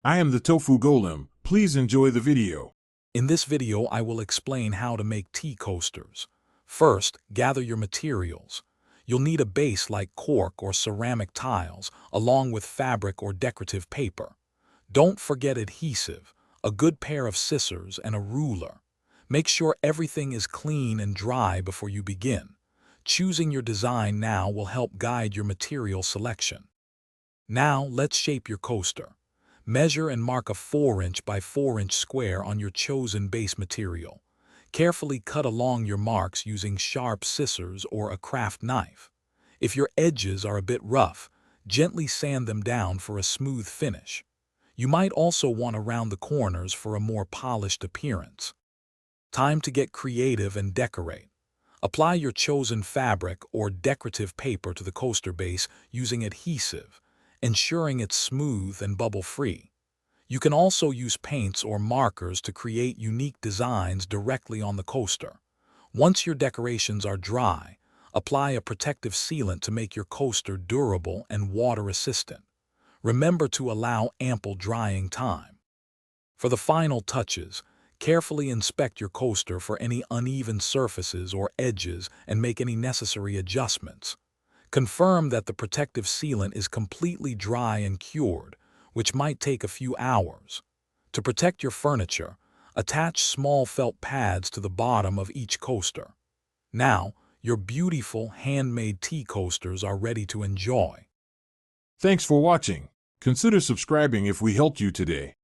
I am the Tofu Golem. Please enjoy the video. In this video, I will explain how to make tea coasters. First, gather your materials. You'll need a base like cork or ceramic tiles, along with fabric or decorative paper. Don't forget adhesive, a good pair of scissors, and a ruler. Make sure everything is clean and dry before you begin. Choosing your design now will help guide your material selection. Now, let's shape your coaster. Measure and mark a 4-inch by 4-inch square on your chosen base material. Carefully cut along your marks using sharp scissors or a craft knife. If your edges are a bit rough, gently sand them down for a smooth finish. You might also want to round the corners for a more polished appearance. Time to get creative and decorate. Apply your chosen fabric or decorative paper to the coaster base using adhesive, ensuring it's smooth and bubble-free. You can also use paints or markers to create unique designs directly on the coaster. Once your decorations are dry, apply a protective sealant to make your coaster durable and water-resistant. Remember to allow ample drying time. For the final touches, carefully inspect your coaster for any uneven surfaces or edges and make any necessary adjustments. Confirm that the protective sealant is completely dry and cured, which might take a few hours. To protect your furniture, attach small felt pads to the bottom of each coaster. Now, your beautiful handmade tea coasters are ready to enjoy. Thanks for watching. Consider subscribing if we helped you today.